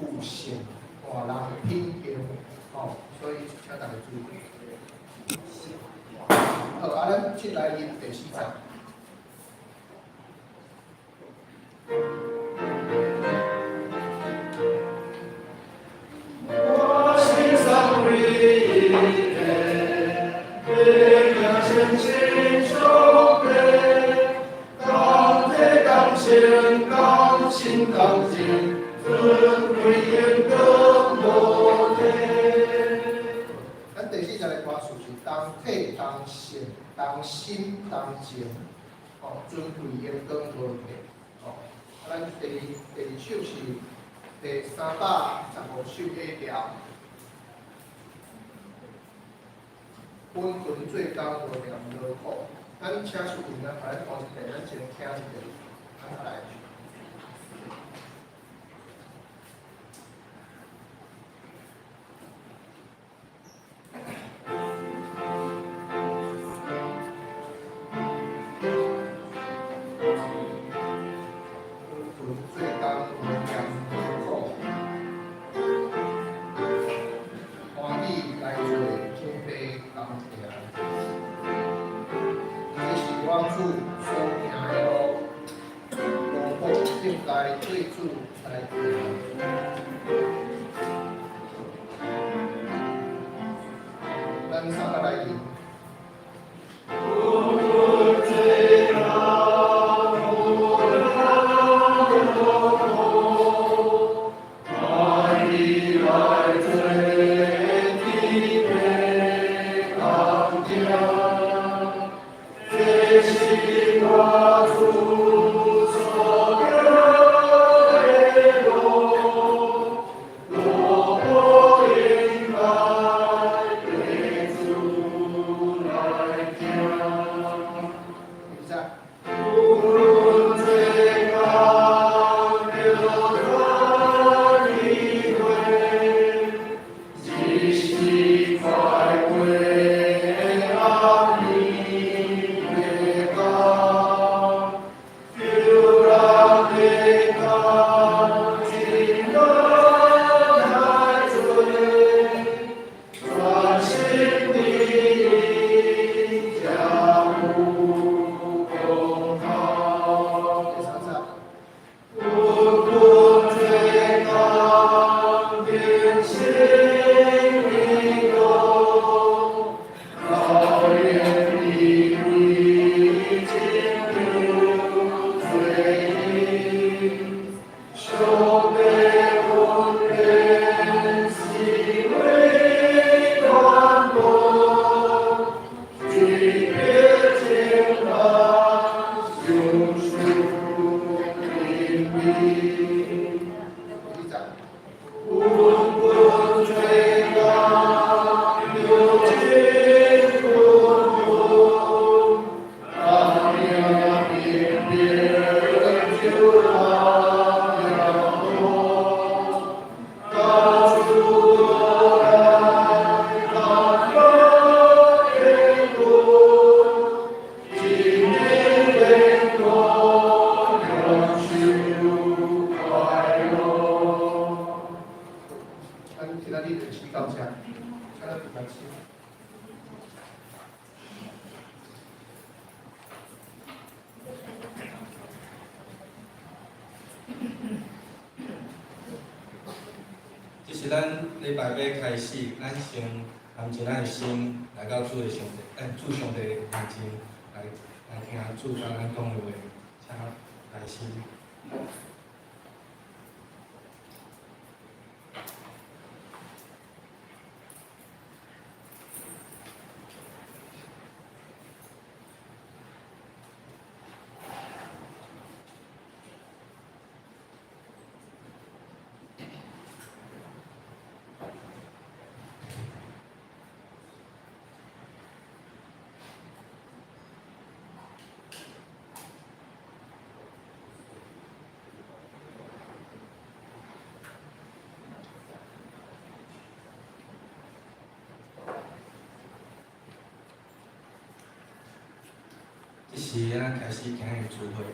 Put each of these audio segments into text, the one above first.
有性，换人品行，哦，所以请大家注意。好，咱进来念第4章。咱第4章的歌词是当体当性当心当静，哦，尊贵应当无体，哦，咱第二首是第315首 A 调，本群做工无念劳苦，咱请属灵啊，把咱看一遍，咱先听一遍，咱来。咱三个来念。这是咱礼拜要开始，咱先含一咱的心来到主的上帝，主上帝面前来听主甲咱讲的话，请来先。这是咱开始今日的聚会。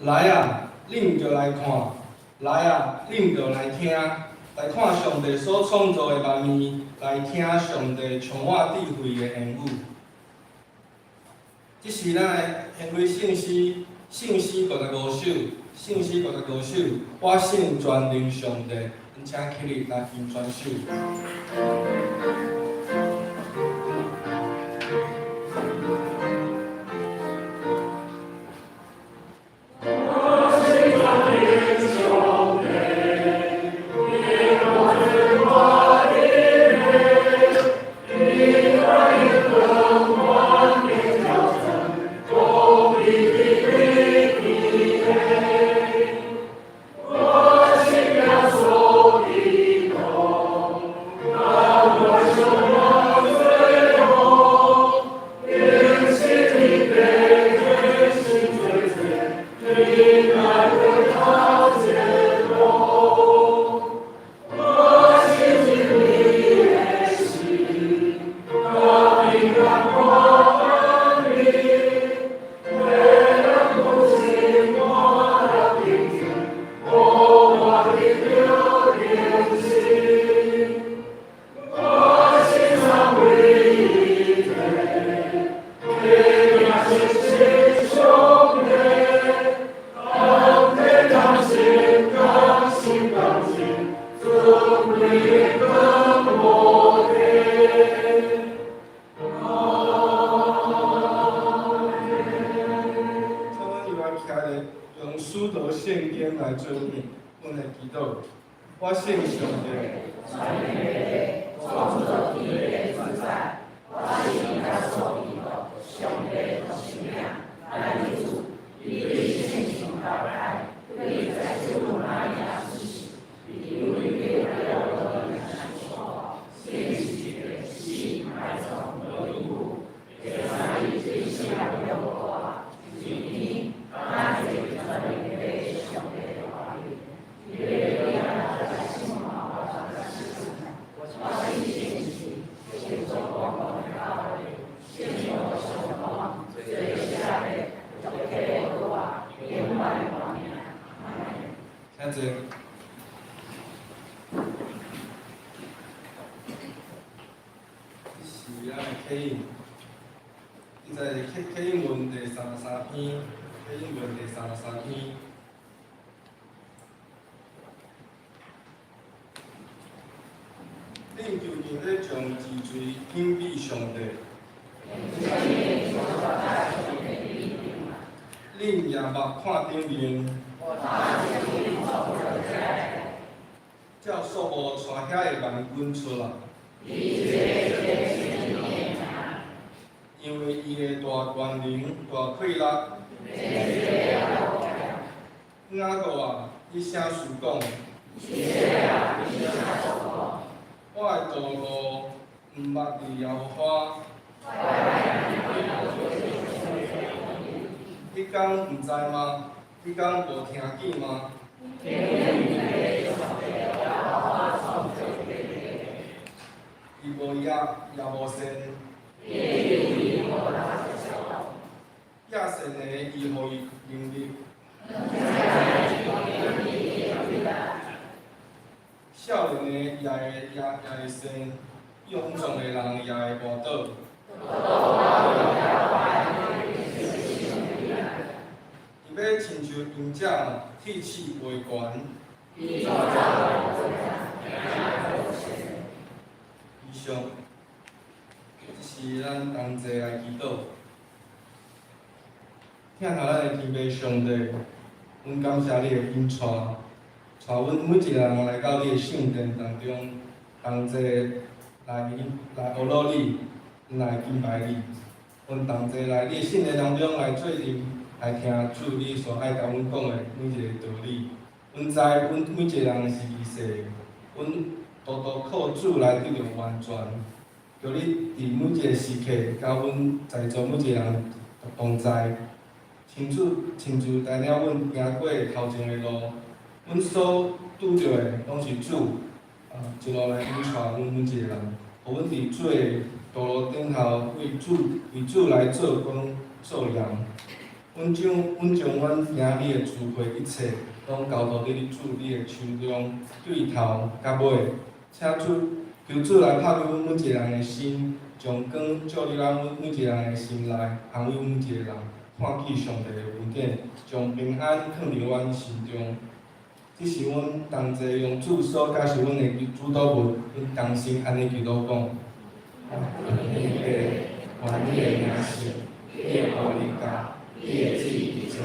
来啊，恁就来看；来啊，恁就来听。来看上帝所创造的万物，来听上帝充满智慧的言语。这是咱的行为信息，信息55首，信息55首，我信全能上帝。请起立来吟全首。用使徒圣经来做阮的祈祷。我信上帝，穿越创造地的存在，我信他所立的上帝的信仰，来立主，以对圣经打开，对在基督那样实行，以为对了我们的说话，现实的信埋藏的礼物，给他一最信仰的话，今天他这个传的上帝的话语，因为这样的信仰。现在，是咱的启应，现在启应文第33篇，启应文第33篇。恁究竟咧将自罪隐秘上帝？恁也目看顶面，照数无带遐个万军出来。因为伊的大权能、大气力，雅各啊，你啥事讲？我的道路毋捌伫摇花，你敢毋知吗？你敢无听见吗？伊无野，也无善，野善的伊互伊能力。少年的也会生，勇壮的人也会跋倒。伊要亲像鹰者，铁翅飞悬。以上，这是咱同齐来祈祷。听候咱的天父上帝，阮感谢你的引带。带阮每一个人来到你的圣殿当中，同齐来学乐你，来敬拜你。阮同齐来你的圣殿当中来做阵，来听主你所爱甲阮讲的每一个道理。阮知阮每一个人是伊世，阮独独靠主来得到完全。求你伫每一个时刻，甲阮在座每一个人同在。亲像带领阮行过头前的路。阮所拄着的拢是主，一路来引带阮每一个人，互阮伫主的道路顶头为主来做光做亮。阮将阮今日的聚会一切，拢交托伫你主你的手中，对头甲尾，请求主来拍开阮每一个人的心，将光照入咱每一个人的心内，安慰每一个人，看见上帝的恩典，将平安放伫阮心中。这是阮同齐用主所教示阮的主祷文，阮同心安尼祈祷讲。愿你的名圣，你的国临到，你的旨意伫遮，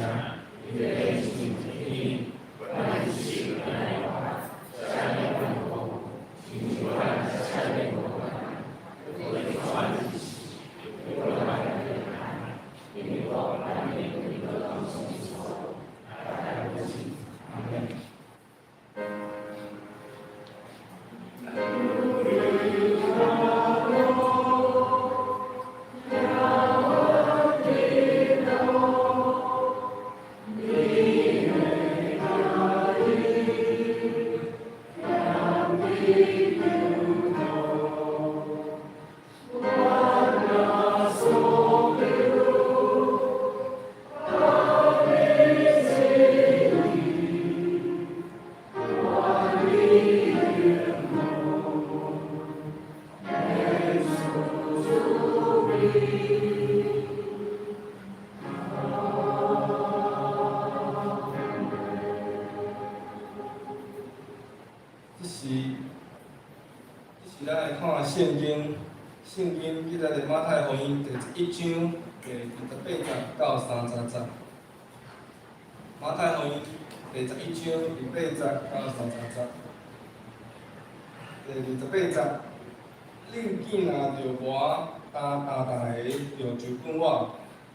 你的心伫你，万事安尼话，下面万国，请你万下面国，我的万事，我的万人看，你我万民你的当中所，爱我心，阿门。这是咱来看圣经记载伫马太福音第1章第28节到30节。马太福音第11章第8节到30节。第28节，恁囝若着我担大个，着就管我，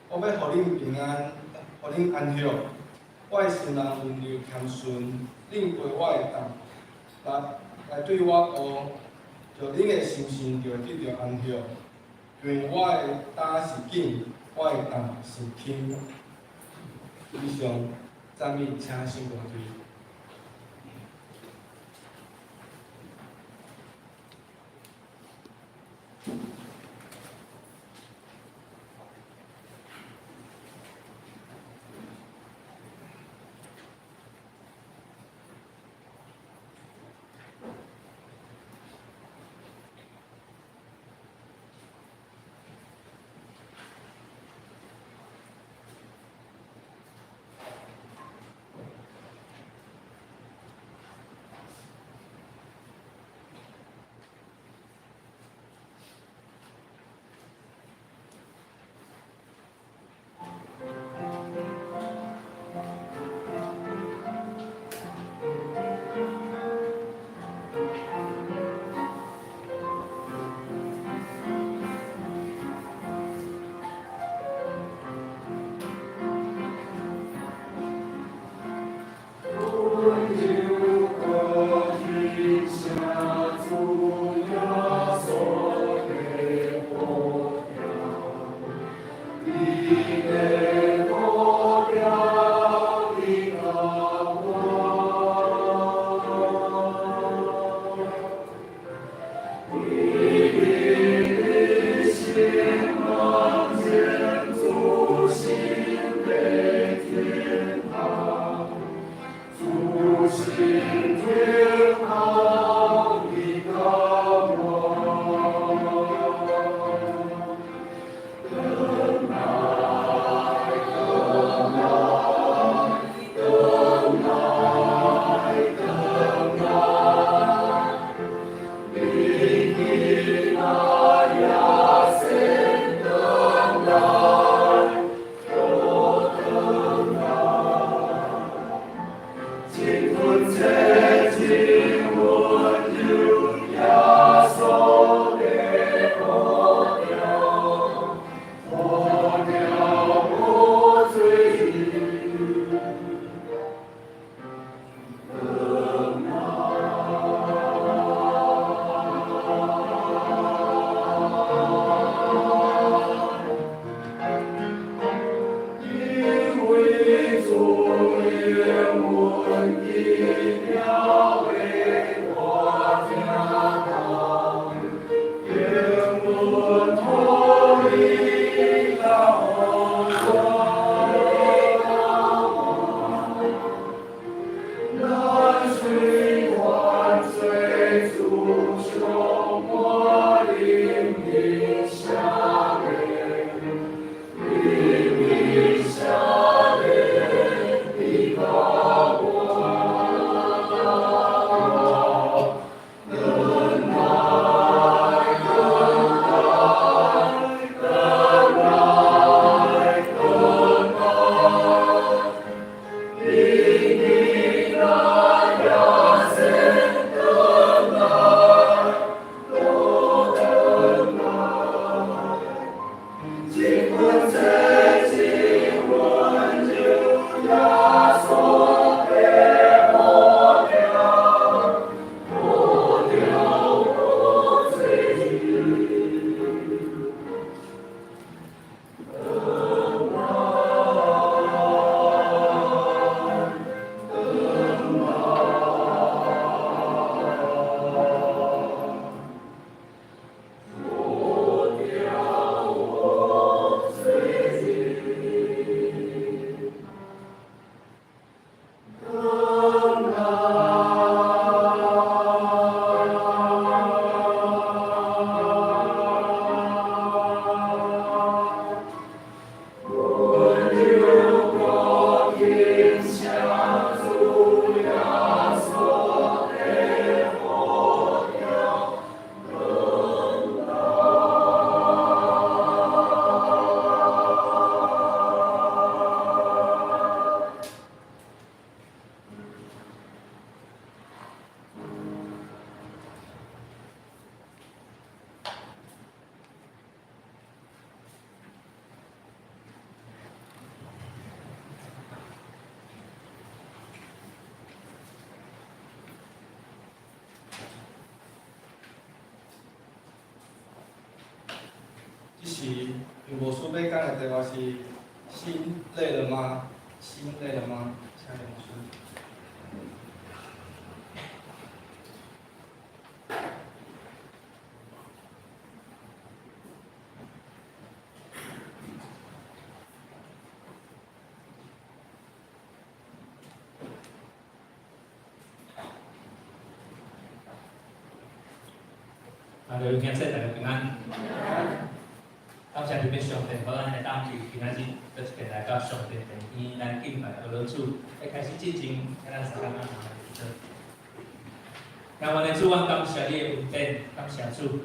我要互恁平安，互恁安息。我的信人温柔谦顺，恁陪我的担，来对我学。就恁的心性就得到安息，因为我的担是紧，我的担是轻。以上赞美，请圣歌队。持无书要讲的题目是心累了吗？心累了吗？请老师。各位兄弟，大家平安。感谢你们上帝，好咱来当去今仔日，搁一遍来到上帝面前来敬拜阿罗主，要开始进前，请咱三个人来。感恩的主，我感谢你的恩典，感谢主，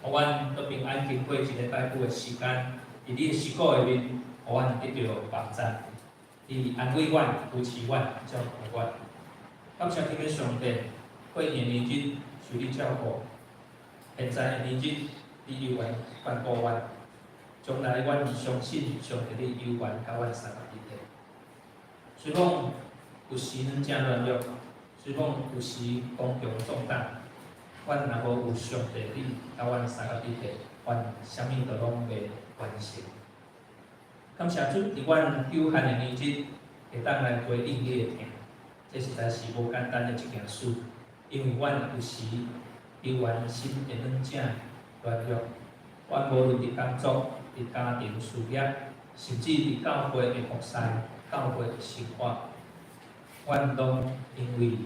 互阮都平安经过一个拜久的时间，伫你的施果下面，互阮得到帮助，你安慰阮、扶持阮、照顾阮。感谢你们上帝，过年日子受你照顾。现在年日，你有缘关顾阮，将来阮相信上帝你有缘甲阮三个一体。虽讲有时软正软弱，虽讲有时公共重担，阮若无有上帝你甲阮三个一体，阮啥物都拢袂完成。感谢主，伫阮有限的年日，会当来回应你的听，这实在是无简单的一件事，因为阮有时。有缘心会软正软弱，阮无论伫工作、伫家庭事业，甚至伫教会的服侍、教会的生活，阮拢因为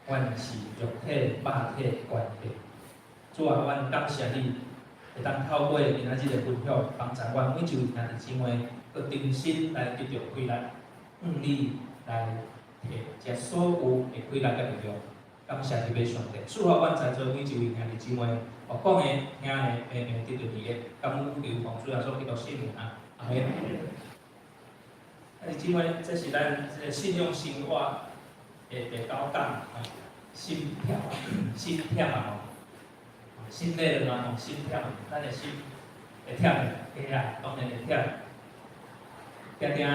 阮是肉体、肉体的关系。主啊，阮感谢你，会当透过今仔日的分享，帮助阮每一位兄弟姊妹，搁重新来得到快乐，你来摕这所有的快乐甲力量。感谢你，上帝，祝福阮在座每一位兄弟姊妹，学讲的、听的、平平得到利益。感恩求奉主耶稣基督圣名啊，阿门。兄弟姊妹，这是咱这个信仰生活的第9讲啊，心跳啊，心跳啊吼，心累了嘛吼，心跳，咱的心会跳的，会啊，当然会跳。定定，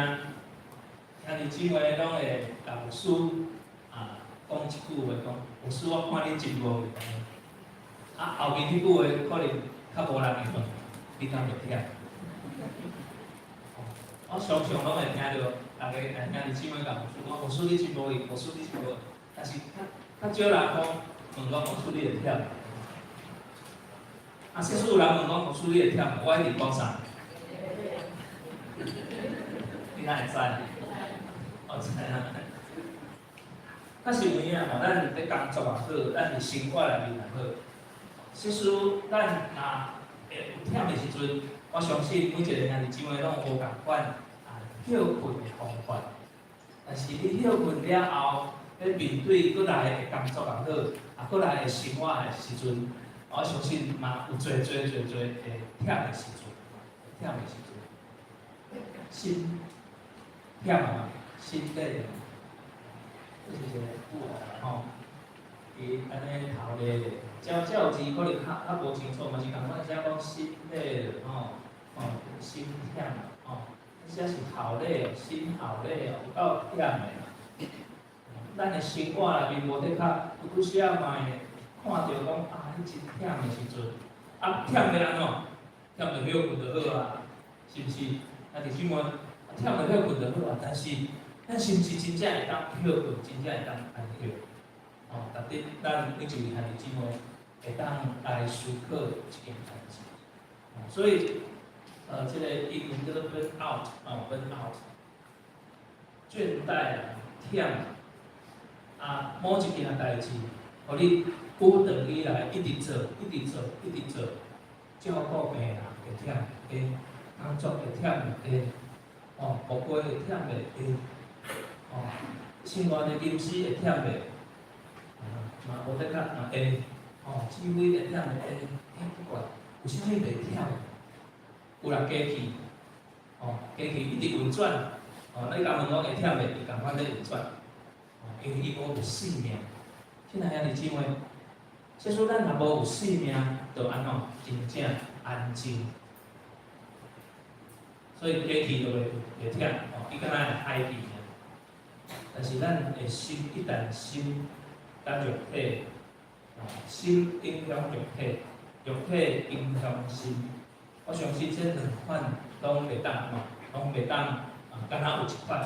兄弟姊妹拢会老师啊。讲一句话，讲有时我看你真无味，后面迄句话可能较无人会讲，你敢会听？我常常拢会听到大家兄弟姊妹甲牧师讲，牧师你真无味，牧师你真无味，但是较少人讲问讲牧师你会听？即使有人问讲牧师你会听，我一定讲啥？你哪会知？我知影。咱是有影嘛，咱咧工作也好，咱伫生活内面也好，即使咱若会有忝的时阵，我相信每一个兄弟姊妹拢有无共款休困的方法。但是你休困了后，咧面对过来的工作也好，过来的生活的时阵，我相信嘛有侪会忝的时阵，心忝啊，心累。这是一个古话吼，伊安尼头咧，照字可能较无清楚，嘛是共款写讲心累吼，心忝吼，写是头累，心头累有够忝的啦。咱的生活内面无得较，有时啊嘛会看到讲你真忝的时阵，忝要安怎？忝就休困就好啊，是毋是？弟兄们，忝就休困就好啊，但是。咱是毋是真正会当休困，真正会当安休？特别咱每一位兄弟姊妹会当来思考这件代志。所以，这个英文叫做 burn out，burn out， 倦怠啊，忝啊，某一件代志，互你久长以来一直做，照顾病人会忝会，工作会忝会，务会会忝会。生活的金丝会忝袂，嘛无得较嘛会，智慧会忝袂会，不管有啥物袂忝？有人机器，机器一直运转，你甲问讲会忝袂？伊共款咧运转，因为伊无有生命。亲爱兄弟姊妹，即使咱若无有生命，就安怎真正安静？所以机器就会忝，伊敢若会海气。但是咱的心一旦心甲肉体，心影响肉体，肉体影响心，我相信这两款拢袂当拢袂当敢若有一款，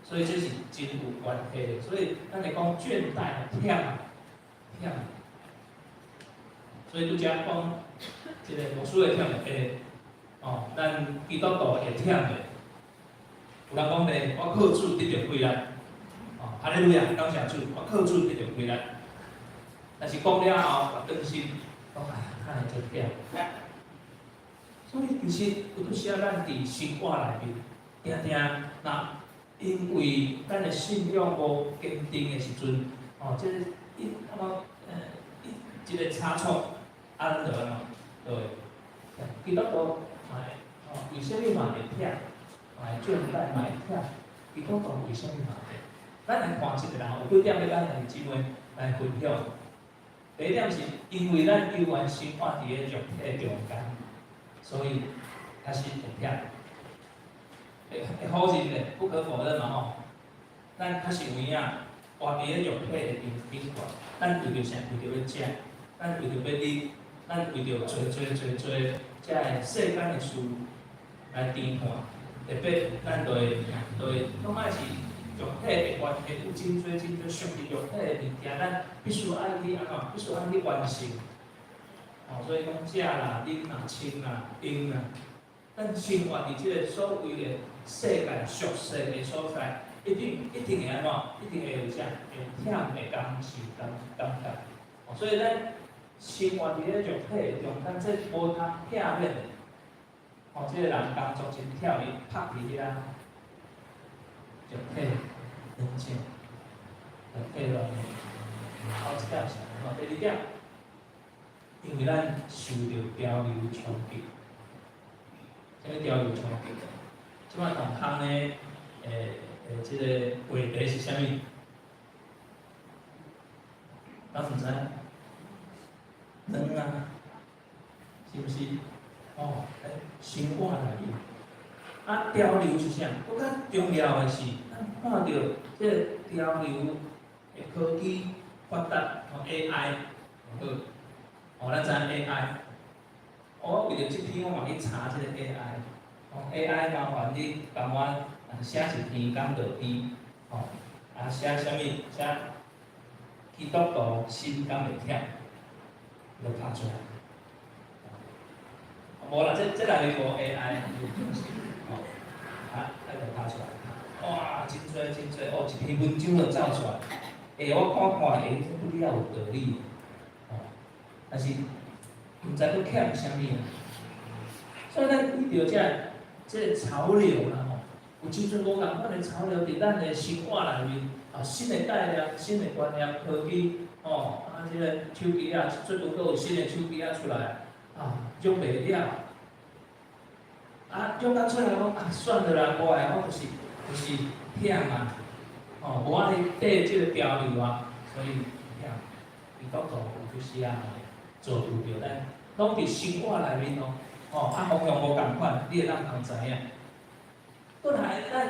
所以这是真有关系的。所以咱来讲倦怠、忝，所以拄则讲，这个牧师会忝的，咱基督徒会忝的。有人讲咧，我靠主得着几力，哈利路亚，感谢主，我靠主得着几力。但是讲了后，我更新，讲哎，真忝。所以其实有阵时咱伫生活内面，那因为咱的信仰无坚定的时阵，即个一个差错，咱就对，基督徒为什么嘛会忝？倦怠嘛会忝？基督徒为什么嘛会？咱来看一个人，有几点要咱弟兄姊妹来分享。第一点是因为咱犹原生活伫个肉体中间，所以还是会忝。会好人咧，不可否认嘛咱较是有影，活伫个肉体的边缘，咱为着啥？为着要食，咱为着要啉，咱为着做遮个世间的事来填满。特别咱就会拢爱是肉体的关系，有真侪上伫肉体的物件，咱必须爱去必须爱去完成。所以讲食啦、啉啦、穿啦、用啦，咱生活伫即个所谓的世界俗世的所在，一定会一定会有啥？会忝的感觉。所以咱生活伫个肉体中，咱这无通忝免的。即个人工作真忝，伊拍伫遐，肉体冷静，肉体乱。好一点是第二点，因为咱受到潮流冲击。啥物潮流冲击？即摆同项呢，即个话题是啥物？敢毋知？软啊，是毋是？生活内面，潮流是啥？更较重要的是，咱看到即个潮流的科技发达，AI， 咱知影 AI。我为着即篇，我嘛去查即个 AI。AI 麻烦你帮我写一篇讲道篇，写啥物？写基督徒心敢袂忝，就拍出来。无啦，这内面无 AI， 就拍出来。哇，真侪，一篇文章就走出来。我看，这不了有道理。但是毋知佫欠啥物啊。所以咱遇到这个潮流啦有真侪无共款的潮流伫咱的生活内面，新的概念、新的观念、科技，这个手机最近佫有新的手机出来。用袂了，用到出来讲算了啦，无爱，我就是忝无安尼缀即个潮流所以忝。伊督徒有就是做拄着咱，拢伫生活内面方向无共款，你会当知影。倒来咱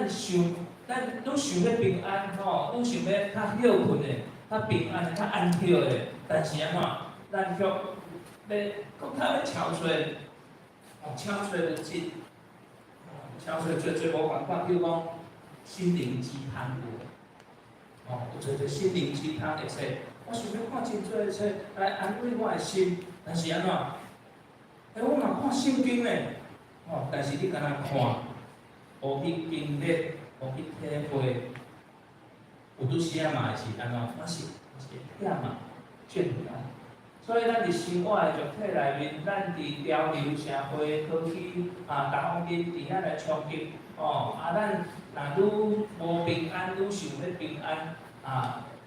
拢想要平安拢想要较休困的、较平安的、较安歇的，但是咱却佫较要超出，不进，超出最无共款，比如讲心灵鸡汤有做心灵鸡汤的册，我想要看真侪册来安慰我的心，但是我嘛看圣经嘞，但是你敢若看，无去经历，无去体会，有拄时嘛是我是忝倦怠。所以咱伫生活的肉体内面，咱伫潮流社会科技各方面伫遐来冲击咱若愈无平安，愈想要平安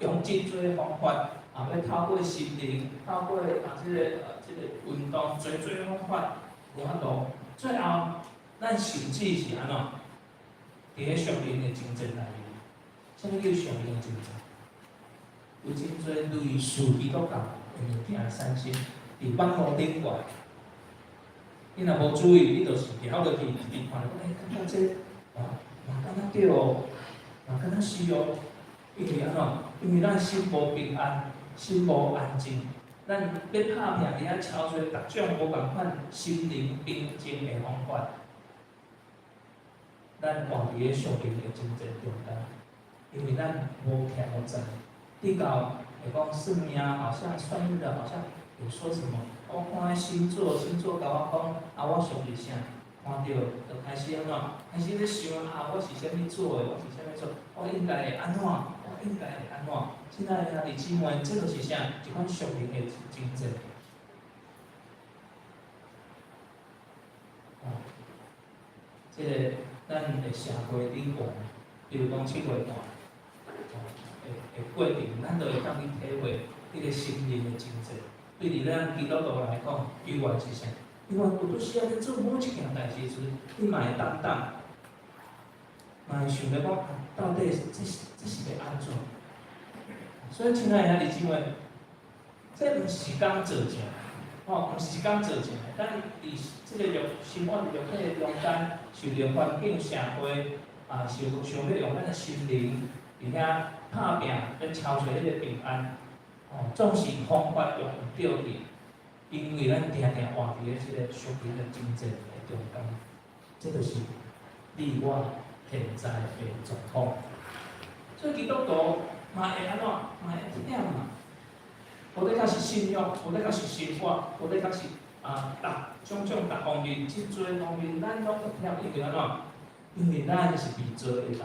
用真侪方法要透过心灵，透过即个运动，侪方法无法度。最后，咱甚至是伫个属灵的竞争内面，啥物叫属灵的竞争？有真侪类似基督教。物件产生伫网络顶外，你若无注意，你就是跳落去看，感觉这敢若对敢若是因为因为咱心无平安，心无安静，咱咱要拍拼伫遐超出逐种无共款心灵平静的方法，咱活伫个上帝的真正中间，因为咱无挑战，你到会讲算命好像算命的，好像有说什么，我看星座甲我讲，啊，我上帝啥，看到就开始安怎，开始咧想啊，我是啥物做的，我是啥物做，我应该会安怎，我应该会安怎。现在兄弟姊妹，这就是啥？一款属灵的精神。这个咱的社会顶悬，比如讲7月半，的过程，咱都会当去体会迄个心灵的精神。对伫咱基督徒来讲，永远是啥？因为有拄时啊，你做某一件代志时，你嘛会担当，嘛会想着讲，到底这是要安怎？所以，亲爱的兄弟姊妹，这毋是讲做正，毋是讲做正。咱伫即个生活肉体的中间，受着环境、社会想要用咱的心灵伫遐打拼，要超出迄个平安。总是方法用唔对去，因为咱定定活伫即个属灵的精神的中间，这就是你我现在的状况。所以基督徒嘛会安怎？嘛会忝嘛？无得甲是信仰，无得甲是生活，无得甲是种方面，真侪方面咱拢会忝，因为安怎？因为咱是被造的人。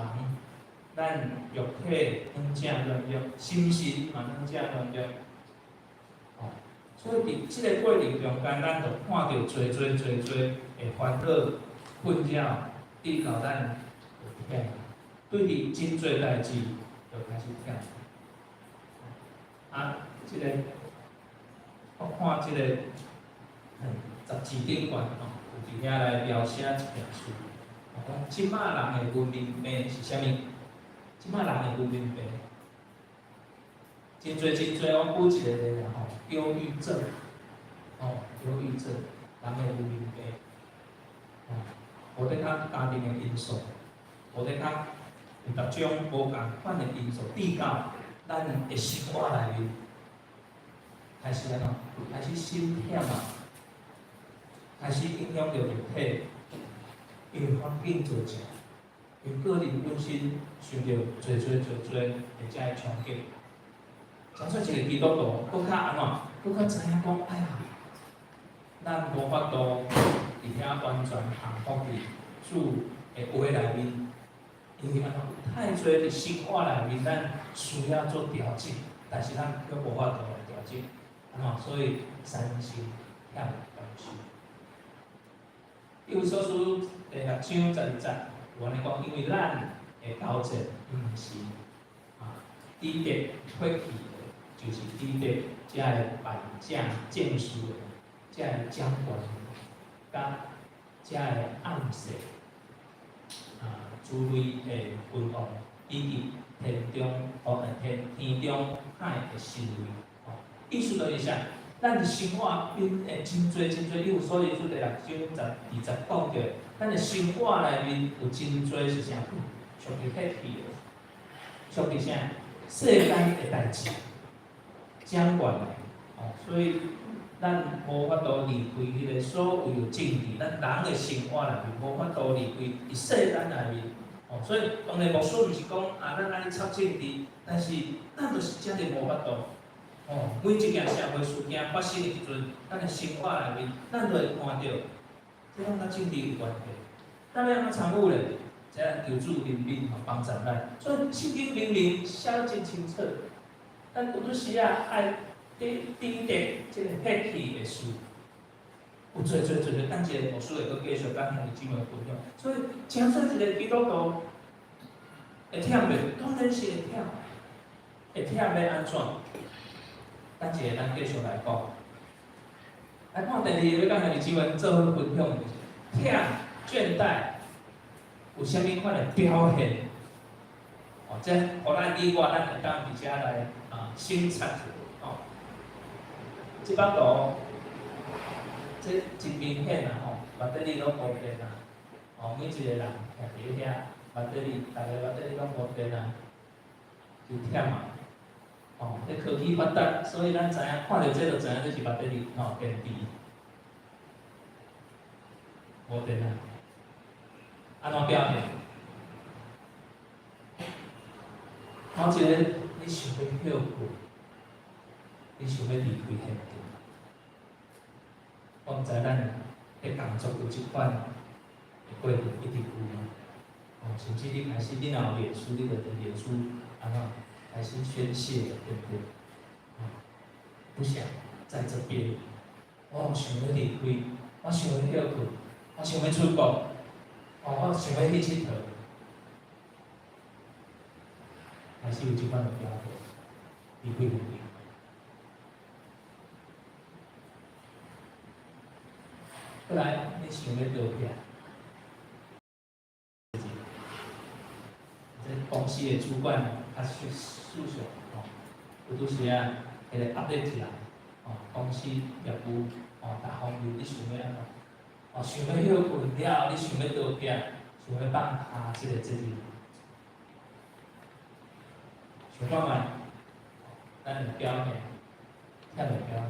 咱肉体软正软弱，心神嘛软正软弱。所以伫即个过程中间，咱就看到侪的烦恼、困扰，引导咱忝。对伫真侪代志就开始忝。即个我看即个12顶悬有伫遐来描写一件事，讲即马人的文明病是啥物？即摆人的文明病，真侪，我举一个例啦吼，忧郁症，忧郁症，人的文明病，无得较家庭的因素，无得较有逐种无共款的因素，比较咱的生活内面，开始安怎？开始心忝啊，开始影响着肉体，因为环境造成。因个人本身受到侪会遮的冲击，假说一个基督徒，搁较安怎？搁较知影讲，哎呀，咱无法度伫遐完全幸福伫主的话内面，因为安怎？太侪伫生活内面，咱需要做调整，但是咱又无法度来调整，安怎？所以身心忝关系。因为所书第6章12节。我来讲，因为咱的交战毋是抵敌血气的，就是抵敌遮个万将剑士的，遮个将官，甲遮个暗势诸类的君王，以及天中海的神位。意思就是啥？咱的生活变会真侪，有所以出第6章20讲着。咱的生活内面有真侪是啥？上帝客气的，上帝啥？世间的代志，掌管的，所以咱无法度离开迄个所有的政治，咱人的生活内面无法度离开伫世间内面。所以当然牧师毋是讲咱安尼插政治，但是咱就是真诶无法度。每一件社会事件发生的时阵，咱的生活内面，咱都会看到。这拢甲政治有关系，咱要安怎参与咧？这求主怜悯帮助咱。所以圣经明明写得真清楚，咱有阵时爱抵敌这个血气的事，有做，等一个牧师会阁继续甲兄弟姊妹分享。所以，真算一个基督徒会忝袂？当然是会忝，会忝要安怎？等一下咱继续来讲。来看第2个，要甲兄弟姊妹做伙分享的就是忝、倦怠有啥物款的表现？这互咱以外，咱会当伫遮来审查者。即摆图，这真明显目的里拢无变每一个人徛伫遐，目的里，大家目的里拢无变就忝哦，迄科技发达，所以咱知影看到这就知影这是目的地吼电池，无电啊，安怎表现？某一个你想要休困，你想要离开现场，我毋知咱迄工作有即款的过程一直有吗？哦，甚至你开始你若有脸书，你就伫脸书安怎开始宣泄，对不对？不想在这边，我想要离开，我想要休困，我想要出国，我想要去佚佗，还是有即款的标准，离开目的。后来你想要倒片，这公司的主管较事上吼，有拄时啊，迄个压力起来，吼，公司业务吼，大方面你想要安怎？哦，想要休困了，你想要倒片，想要放下即个责任，想看觅，咱的表现，忝的表现。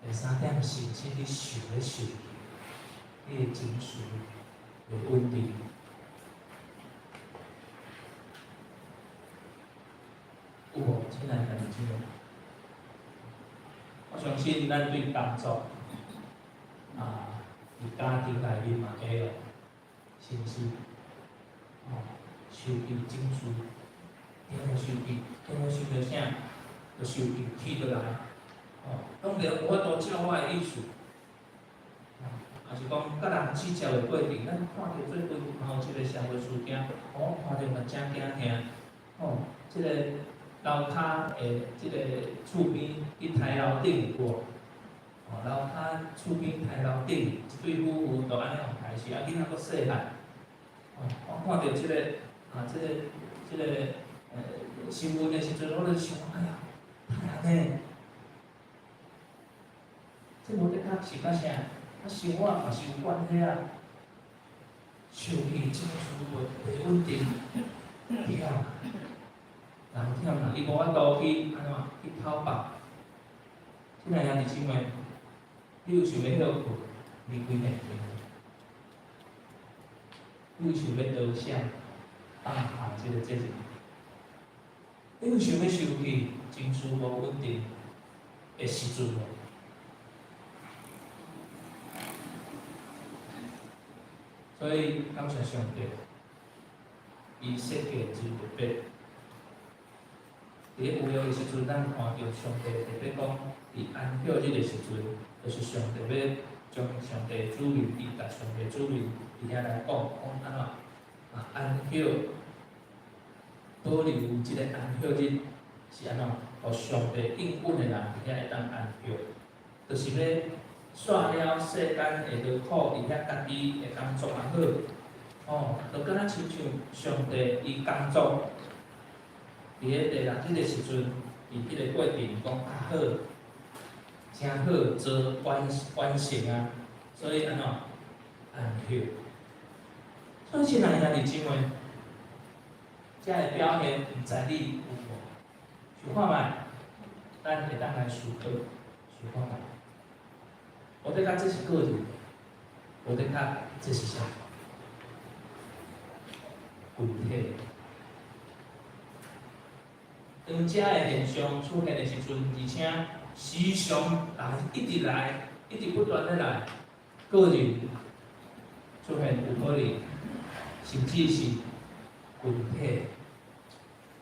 第三点是，请你想要想，你的情绪要稳定。有无？亲爱的弟兄姊妹，我相信咱对工作伫家庭内面嘛会有，是毋是？收据证书，电话收据，电话收到啥？就收据寄倒来。拢袂无法度照我的意思，也是讲甲人计较的过程，咱看到最近即个社会事件，看到嘛真惊听，即个楼骹的即个厝边伫台楼顶过，楼骹厝边台楼顶一对夫妇就安尼互害死，囡仔阁细汉，我看到即个即个新闻的时阵，我就想，哎呀，太安尼。这无得较是较啥？生活嘛是有关系啊。手机证书袂稳定，忝，人忝啦，伊无法度去安怎去讨白。亲爱的弟兄妹，你有想要休困，离开现场？你有想要倒啥？放下即个责任？你有想要收起情绪无稳定的时阵无？所以感谢上帝，伊设计真特别。伫有闲的时阵，咱看到上帝特别讲，伫安息日的时阵，就是上帝要将上帝主命，伊甲上帝主命伫遐来讲安怎安息，保留即个安息日是安怎，互上帝应允的人伫遐会当安息，就是要。煞了世间的劳苦，伫遐家己的工作也好，就敢若亲像上帝伊工作，伫迄第六日的时阵，伫迄个过程讲较好，真好做完成啊，所以安怎安息。所以亲爱的弟兄妹，遮个表现毋知你有无？想看觅，咱会当来思考，想看觅。我对他这是个人，我对他这是啥？群体。当遮个现象出现的时阵，而且时常一直来，一直不断的来，个人出现有可能，甚至是群体。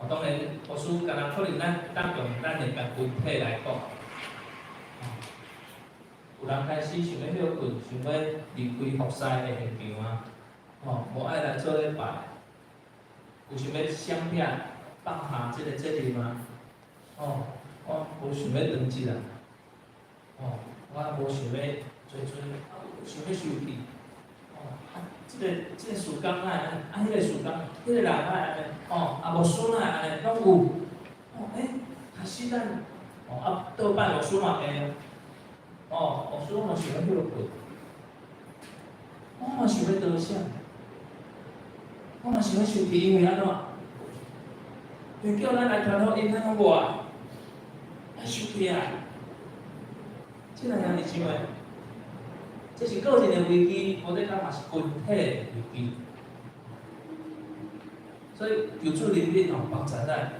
当然，牧师敢若可能咱当用咱的群体来讲。有人开始想要休困，想要离开服侍的现场啊，无爱来做礼拜，有想要相片放下即个责任吗？我无想要当即啦，我无想要做，想要收起，即个事工啊，迄个事工，迄个人啊安尼，无孙啊安尼拢有，开始咱，倒摆无孙嘛会。牧师，我嘛想要休困，我嘛想要倒啥？我嘛想要收起，因为安怎？会叫咱来传福音咱外，来受气啊！这两样是啥物？这是个人的危机，我哋讲嘛是群体的危机。所以求主怜悯帮助咱。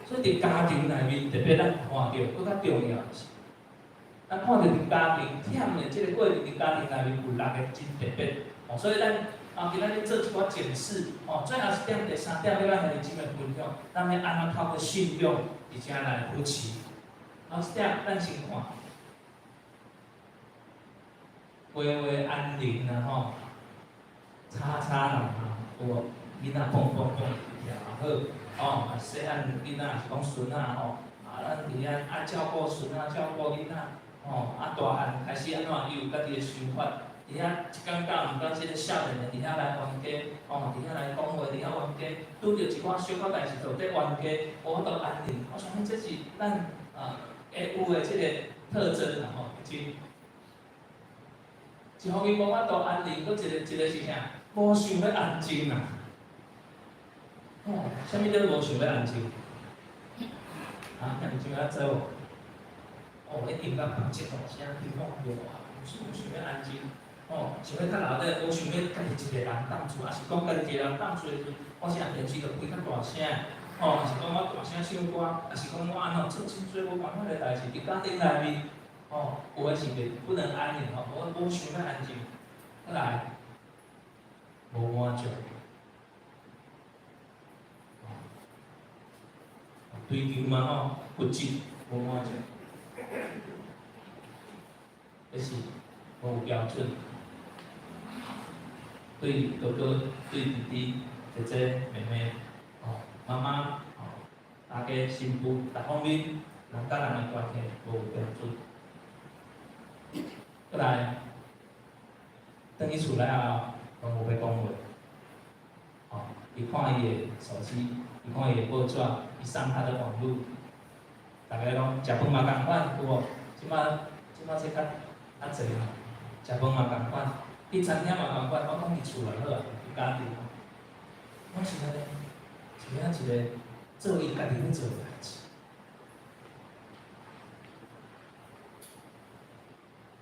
所以伫家庭内面，特别咱看到，更较重要的是，咱看到伫家庭忝的这个过程，伫家庭内面有6个真特别。所以咱今仔日做一寡检视，最后一点、第3点要咱兄弟姊妹分享，咱要安怎透过信仰，而且来扶持。然后一点，咱先看，话安宁啊吵人啊，有无？囡仔蹦也好，细汉囡仔是讲孙仔咱伫遐照顾孙仔、照顾囡仔，大汉开始安怎伊有家己的想法。伫遐一讲到毋到即个少年的伫遐来冤家，伫遐来讲话，伫遐冤家，拄着一寡小可代志，就伫冤家，我都安宁。我相信这是咱有的即个特征啦一方面无法度安宁，搁一个是啥？无想要安静啦。啥物叫无想要安静？兄弟姊妹做迄音乐放一大声，听讲无无想要安静。想要较留咧，无想要家己一个人当厝，还是讲家己一个人当厝的时阵，我是电视就开较大声，还是讲我大声唱歌，还是讲我安怎做真多无关法的代志，伫家庭内面，有诶是不能安宁我无想要安静，再来无满足，追求嘛物质无满足，这是无标准。对哥哥、对弟弟、姐姐、妹妹、妈妈、大家新妇，各方面人甲人的关系无标准。再来，等伊厝内后，拢无要讲话。伊看伊的手机，伊看伊的报纸，伊上他的网络，大家拢食饭嘛共款，有无？即摆这较济食饭嘛共款。伊餐厅嘛共款，我讲伊厝内好啊，伊家己，我是安尼，一个做伊家己要做的代志。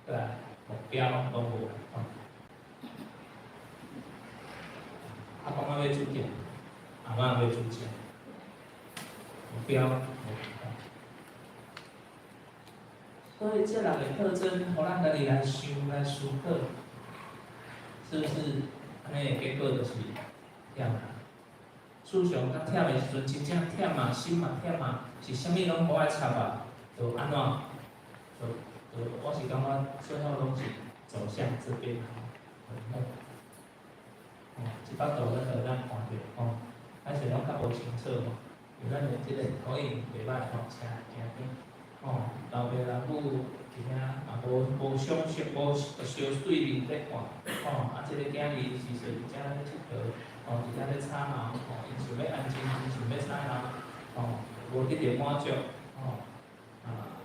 对啊，目标拢无阿公要煮店，阿嬷要煮钱，目标无。所以这6个特征，互咱家己来想来思考。是不是安尼的结果就是忝啦？思想较忝的时阵，真正忝嘛，心嘛忝嘛，是啥物拢无爱插啊？就安怎？我是感觉最后拢是走向这边。一巴度咱就咱看着还是拢较无清楚因为咱的即个口音袂歹车行紧老爸老母。一遐无相识，无相对面在看，即个囝儿是说伫遮咧佚佗，伫遮咧吵闹，因想要安静，因想要吵闹，无得到满足，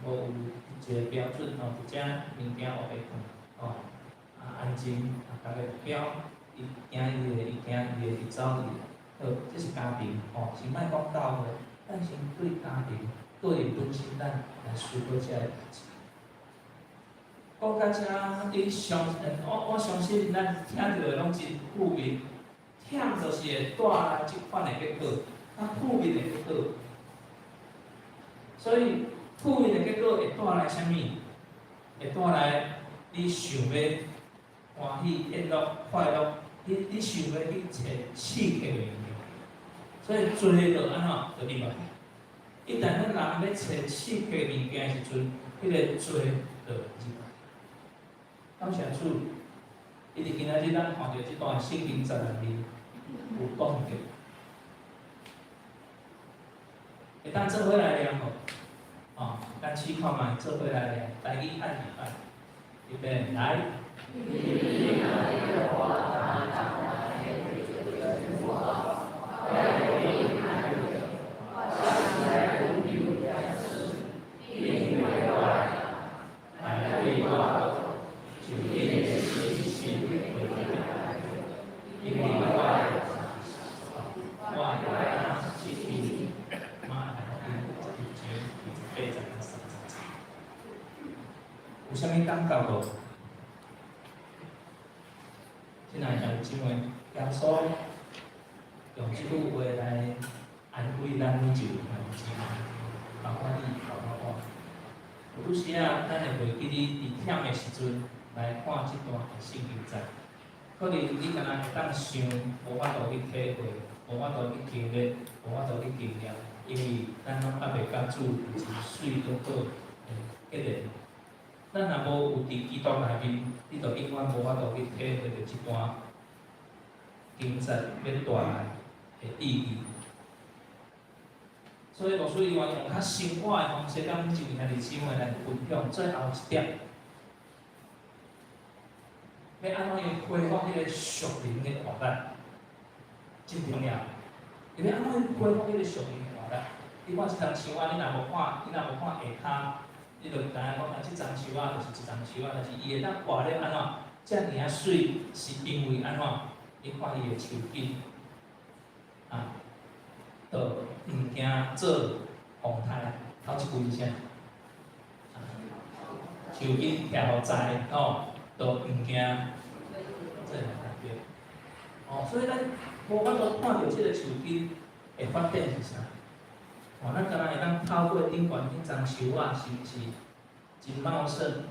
无有一个标准，伫遮物件学会看，安静，大家目标，伊行伊的，伊行伊的，伊走伊的，好，这是家庭，是莫讲教会，咱先对家庭，对本身咱来思考遮个代志。讲到遮，你我相信咱听到的拢真负面，忝就是会带来即款的结果，负面的结果。所以负面的结果会带来啥物？会带来你想要欢喜、欢乐、快乐，你想要去找刺激的物件。所以做就安怎就入来。一旦咱人要找刺激的物件时阵，迄个做就入来。感谢主，伊伫今仔日咱看到即段圣经12字，有讲到，会当做伙来念吼，咱试看卖做伙来念，台语按一按，预备来。啥物感觉无？亲爱的姊妹，耶稣用即句话来安慰咱每一位孩子，包括你，包括我。有时啊，咱会袂记你伫忝的时阵来看即段的圣经节，可能你敢若会当想，无法度去体会，无法度去经历，无法度去经验，因为咱拢还袂甲主有真水又好的结连。咱若无有伫基督内面，你就永远无法度去体会到即段经节要带来的意义。所以，牧师伊话用较生活的方式，甲阮一位兄弟姊妹来分享。最后一点，要安怎样恢复迄个属灵的活力，真重要。因为安怎样恢复迄个属灵的活力？你看一张树啊，你若无看下骹，你就知影讲啊，即张树啊，就是一张树啊，但是伊会当活了安怎？遮尔啊水，是因为安怎？你看伊的树茎啊。就毋惊做风台，头一句是啥？树根徛互在哦，就毋惊这个感觉。哦，所以咱无法度看到即个树根的发展是啥？哦，咱敢若会当透过顶悬迄丛树啊，是毋是真茂盛？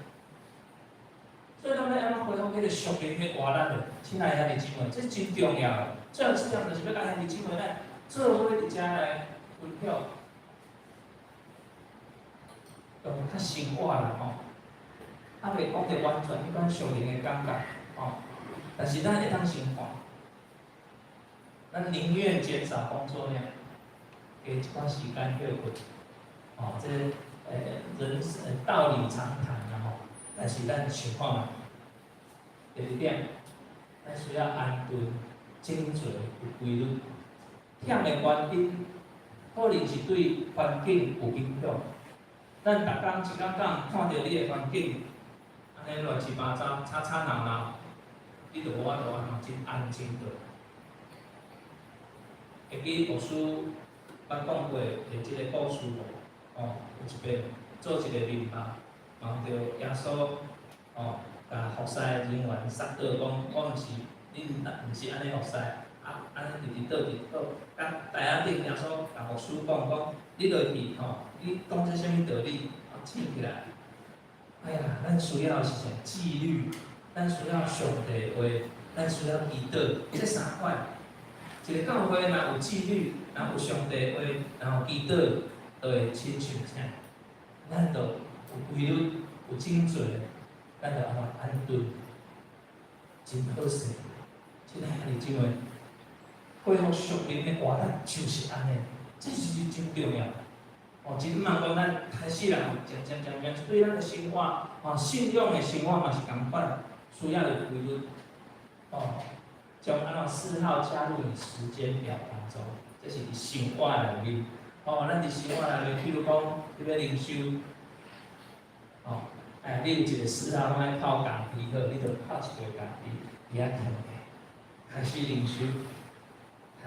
所以咱要安怎恢复迄个属灵的活力呢？亲爱的兄弟姊妹，这真重要。最后一点就是要甲兄弟姊妹咱。做伙伫遮来分享，用较生活啦吼，袂讲得完全迄款属灵的感觉吼，但是咱会当生活，咱宁愿减少工作量，给一寡时间休困，哦，这人道理常谈啦吼，但是咱想看嘛，第二点，咱需要安顿、精准、有规律。忝的原因，可能是对环境有影响。咱逐工一讲看到你的环境，安尼乱七八糟、吵吵闹闹，你就无法度安怎真安静的。会记牧师捌讲过的即个故事无？哦，有一遍做一个面包，望到耶稣哦，甲服侍人员杀倒讲，我毋是，恁毋是安尼服侍。安尼直倒，甲台仔顶耶稣甲牧师讲，你落去吼，你讲这啥物道理？醒起来。哎呀，咱需要是啥？纪律，咱需要上帝话，咱需要祈祷，这三块。一个教会若有纪律，若有上帝话，然后祈祷，就会亲像啥？咱就有规律，有精准，咱就安顿，真好势。亲爱的姊妹。恢复属灵的活力就是安尼，这是真重要。哦，真毋通讲咱开始人渐对咱的生活，哦，信仰的生活嘛是共款，需要有规律。哦，将安怎4号加入你时间表当中，这是伫生活内面。哦，咱伫生活内面，譬如讲你要灵修，哦，你有一个4号，咱要泡咖啡好，你就泡一杯咖啡，伫遐停下，开始灵修。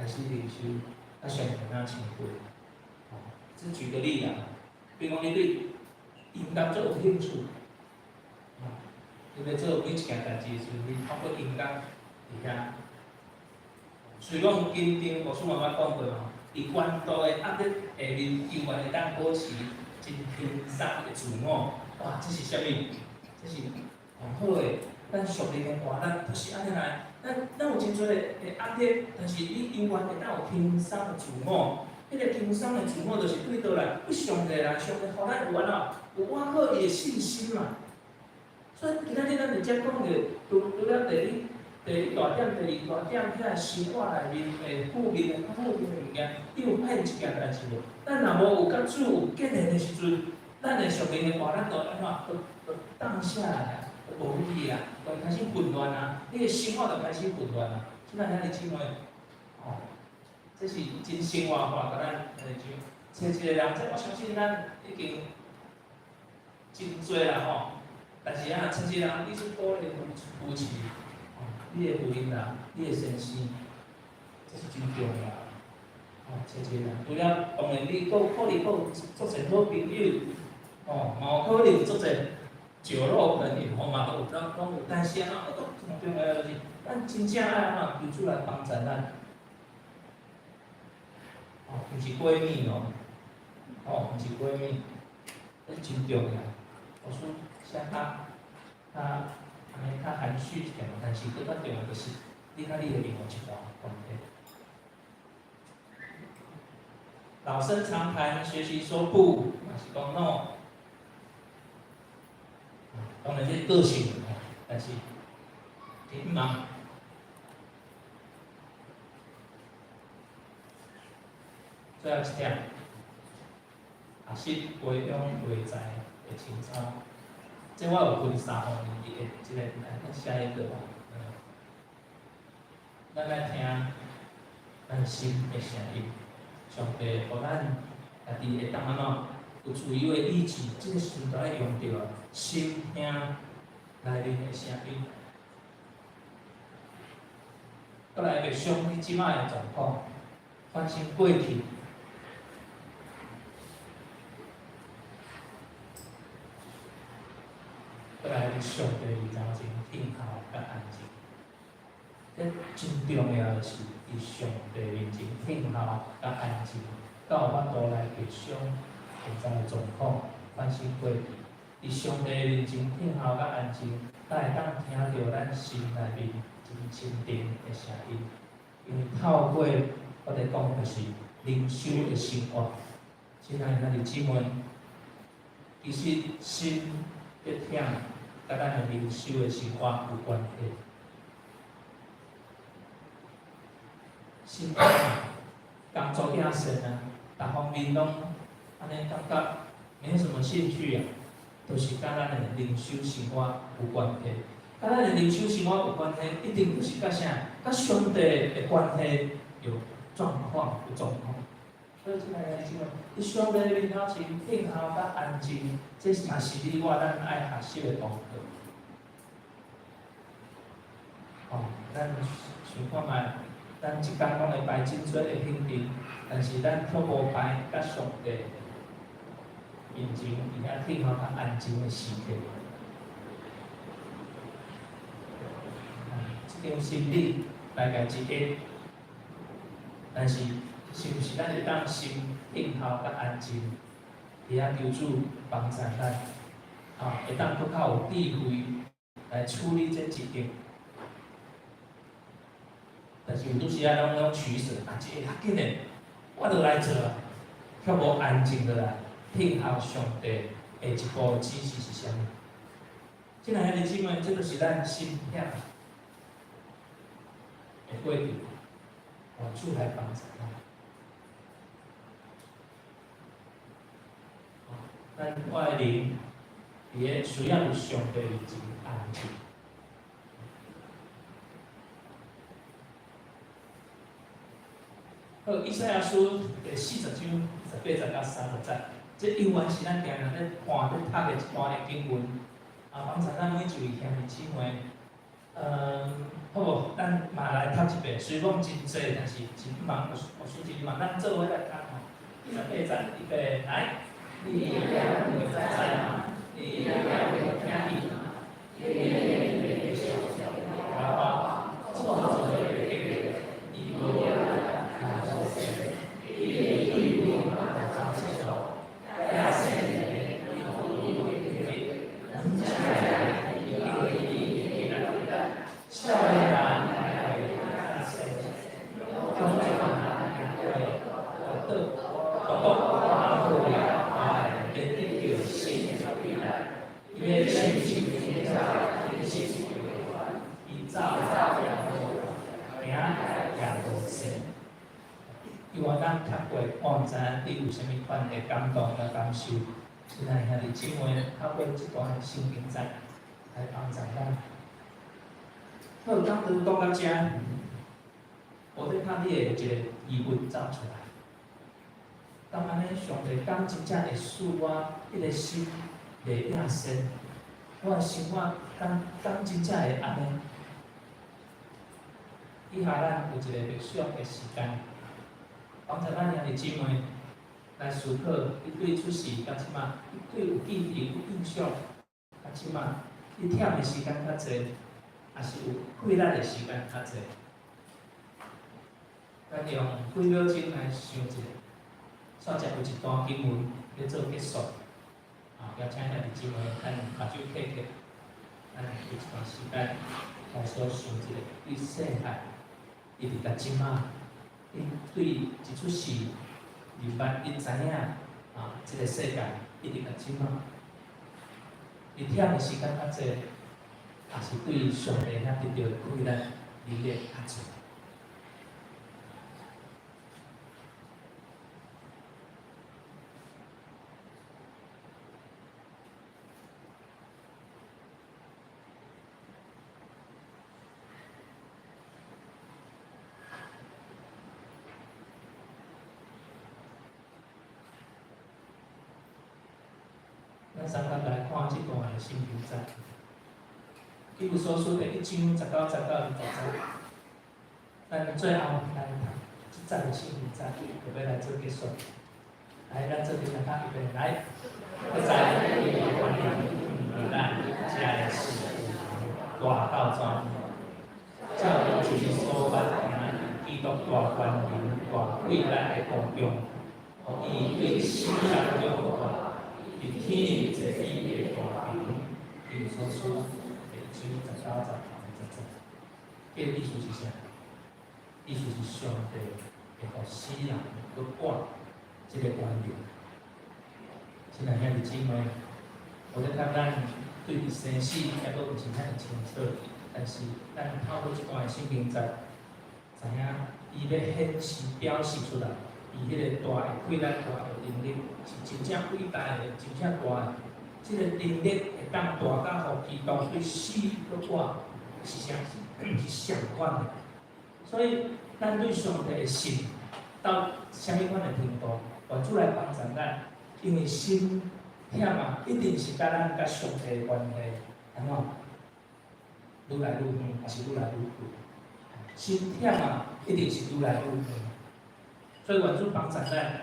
开始灵修，上天啊前辈，只举个例啊，比如讲你对音乐最有兴趣，你要做每一件代志时，你透过音乐伫遐。虽讲今天牧师妈妈讲过嘛，伫关渡的压力下面，永远会当保持真轻松的自我。哇，这是啥物？这是上好的，咱属灵的活力就是安尼来。咱有真侪的压力，但是你永远会当有轻松的自我。迄个轻松的自我，就是对倒来，对上帝啦，上帝互咱有有我好伊的信心嘛。所以今仔日咱伫遮讲着，除了第一大点、第二大点，遐个生活内面的负面的、较负面的物件，你有发现一件代志无？咱若无有甲主有建立的时阵，咱的属灵的话，咱就安怎？就荡下来啊！无力啊，就开始混乱啊，你的生活就开始混乱啊。即咱遐日姊妹，哦，这是真生活化，甲咱就找一个人，这我相信咱已经真多啦吼。但是啊，找一个人，你是鼓励夫妻，哦，你的夫姻人，你的先生，这是真重要。哦，找一个人，除了当然你可能有足侪好朋友，哦，嘛有可能足侪。酒肉朋友，嘛都有拢有，但是啊，上重要就是咱真正爱求主来帮助咱，毋是闺蜜哦，毋是闺蜜，这真重要。我说像安尼较含蓄一点，但是更较重要就是你甲你的另外一段关系。老生常谈，学习说不，还是讲 no。当然这个性，但是挺忙。最后一点，学习培养内在的情操。这我有分3方面的，这个来下一个吧。咱来听咱心的声音，上帝互咱家己会当安怎有自由的意志，这个时代用到心听内面的声音。再来要想你即摆的状况，反省过去。再来上帝面前静候甲安静。这真重要的是，伫上帝面前静候甲安静，才有法度来回想现在的状况，反省过去。伫上帝面前静候甲安静，才会当听到咱心内面真坚定的声音。因为透过我哋讲就是灵修的生活，亲爱的姊妹，其实心的痛，甲咱的灵修的生活有关系。心痛，工作遐辛啊，各方面拢安尼感觉没什么兴趣啊，都是甲咱的灵修生活有关系。甲咱的灵修生活有关系，一定就是甲啥？甲上帝的关系有状况。所以，亲爱的姊妹，伫上帝面头前静候甲安静，这嘛是你我咱爱学习的功课。咱想看卖，咱一工拢会排真多的行程，但是咱却无排甲上帝面前伫遐静候甲安静的时刻。这种心理大概一个，但是是毋是咱会当心静候甲安静，伫遐求主帮助咱，会当更较有智慧来处理这一点。但是有拄时啊，拢取舍，这个较紧的，我就来做，却无安静落来，听候上帝下一步的指示是啥物？亲爱的姊妹，这就是咱心痛的过程，主来帮助咱。咱我的灵，伫个需要有上帝面前安静。好，以赛亚书第40章18到30节，这永远是咱定定咧看咧读的一段的经文，帮助咱每一位兄弟姊妹。好无？咱嘛来读一遍，虽讲真济，但是真忙，我算真忙，咱做伙来读吼。18节预备来。你了你在吗？你了我听你吗？你小小娃娃，创造的给你我看到谁？一路把它藏起手，大声的一能起来一个笑脸大声，中间因为信心天下天信为怀，以造名养活神。因为咱读过，我毋知影你有啥物款的感动甲感受。现在兄弟姊妹透过这段圣经节来帮助咱。好，当拄讲到这，我对看你的一个疑问走出来。当安尼，上帝讲真正会使我迄个心袂领先，我的生活当真正会安尼。以下咱有一个默想的时间，帮助咱兄弟姊妹来思考，伊对出世到即马，伊对有记忆、有印象，即马你忝的时间较济，也是有困难的时间较济。咱用几秒钟来想一下，煞只有一段经文要做结束。邀请兄弟姊妹咱目睭闭起，咱有一段时间来所想一下，对世界一直到即马，你对一出戏入捌，你知影即个世界一直到即马，你忝的时间较济，也是对上帝遐得到的困难力量较济。咱三甲来看即段的圣经节，伊有所说的1章19、19到20节。咱最后来读即节的圣经节，就要来做结束。来，咱做阵大家预备来，要在你的观念与咱家的事大道专，照主所办的基督大光明、大伟大的光荣，互伊对世人中华。伫天里坐伊的大屏，伊所说1章19、20、21节，意思是啥？意思是上帝会互世人去管即个观念。亲爱兄弟姊妹，我咧讲咱对于生死还阁毋是遐尼清楚，但是咱透过即段圣经节，知影伊要显示表示出来。伊迄个大的困难、大的能力，是真正伟大的、真正大的。即个能力会当大到互基督对死个活是啥？是相反的。所以，咱对上帝的信到啥物款的程度，愿主来帮助咱，因为心忝一定是甲咱甲上帝的关系，安怎？愈来愈远，还是愈来愈远？心忝一定是愈来愈远。所以，愿主帮助咱，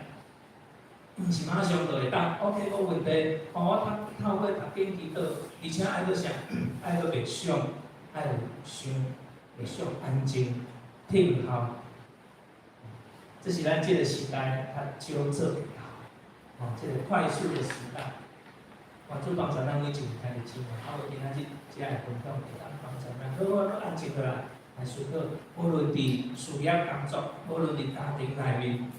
毋是马上就会当 OK 无问题。我透过读经祈祷，而且爱个啥？爱个冥想，爱有想冥想安静听候。这是咱这个时代较少做得到，这个快速的时代。愿主帮助咱每一个兄弟姊妹，今仔日只来分享，会当帮助咱。好，我安静落来。来思考，无论伫事业工作，无论伫家庭内面，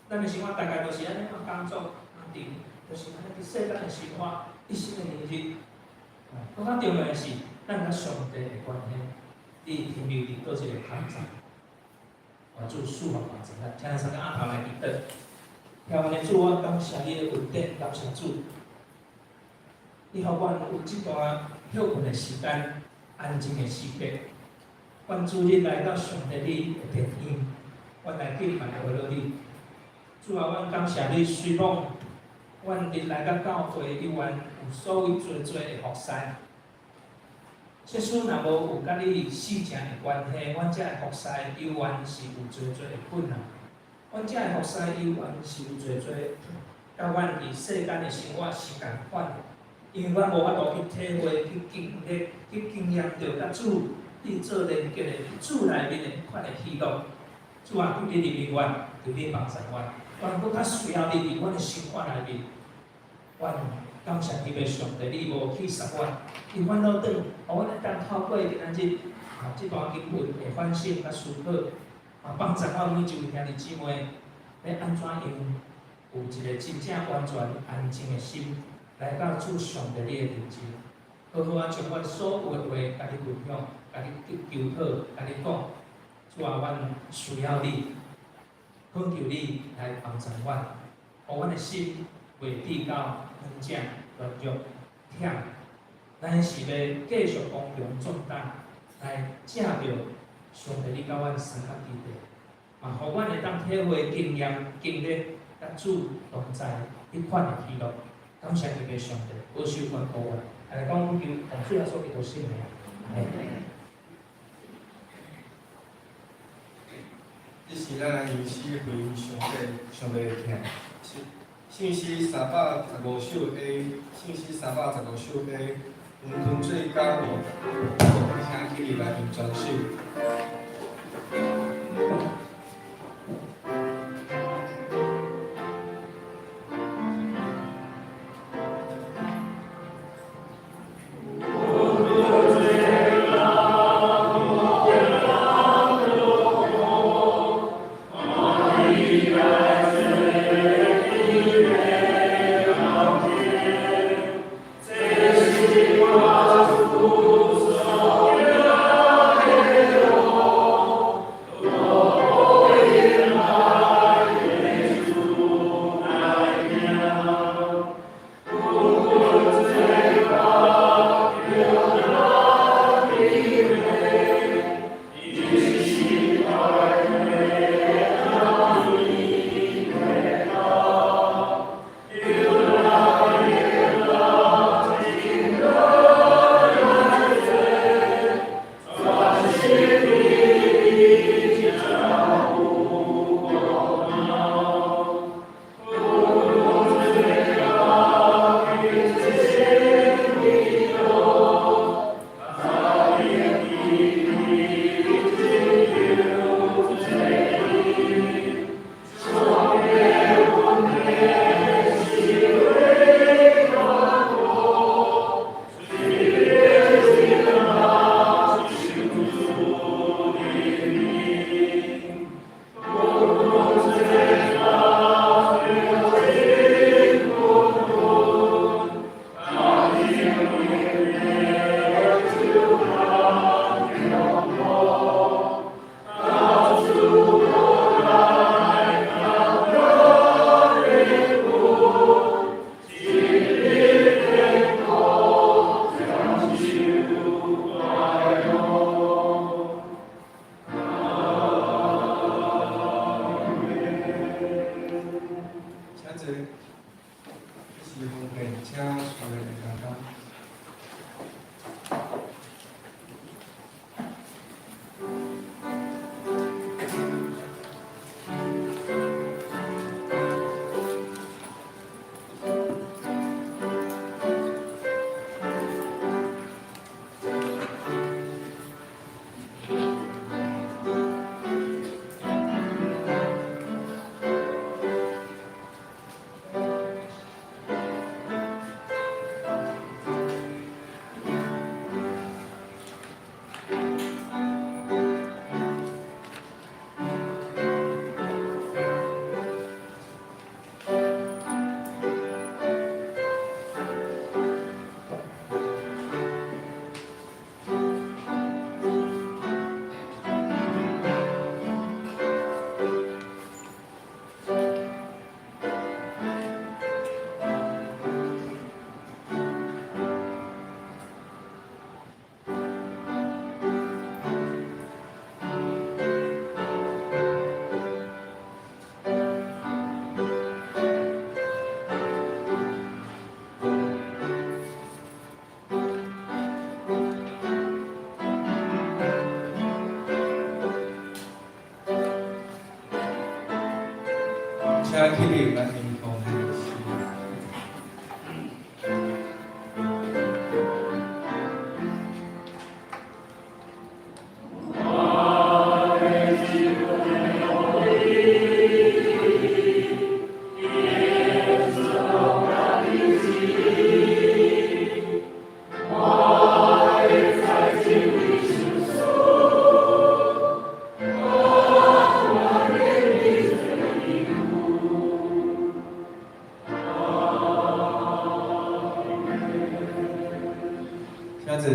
咱的生活大概都是安尼，工作、家庭，就是安尼伫世间的生活，一生的日子。更较重要的是，咱甲上帝的关系，你停留伫倒一个坎站，愿主赐福帮助咱。请咱三个阿头来祈祷。天父的主，我感谢你的恩典，感谢主，你互阮有这段休困的时间，安静的时刻。愿主你来到上帝你的殿院，阮来敬拜为了你。主啊，阮感谢你，虽讲阮日来到教会，你愿有所谓做的服侍。即使若无有甲你事情的关系，阮遮的服侍依然是有做的困难。阮遮的服侍依然是有做，甲阮伫世间的生活是共款。因为阮无法度去体会、去经历、去经验到甲主。你做连结的主内面的迄款的喜乐，主啊，求你怜悯阮，求你帮助阮，阮更较需要你伫阮的生活内面。阮感谢你的上帝，你无去杀阮，你阮老长，互阮会当透过今仔日这段经文的反省甲思考，帮助我每一位兄弟姊妹，要安怎样有一个真正完全安静的心，来到主上帝你的面前，好好啊，将阮所有的话甲你分享。甲你求讨，甲你讲，主啊，阮需要你，恳求你来帮助阮，互阮的心袂低到软弱、软弱、忝。咱是要继续光荣壮大，来正着上帝你甲阮三角基地，嘛，互阮会当体会经验、经历，甲主同在迄款的喜乐。感谢你的上帝，保守阮保阮，来讲求洪水啊，所祈祷圣名。这是咱来用心回应上帝的疼，信息315首 A， 信息315首 A， 黄昏最高义，请起立来念全首。请起立来念同诗。请坐。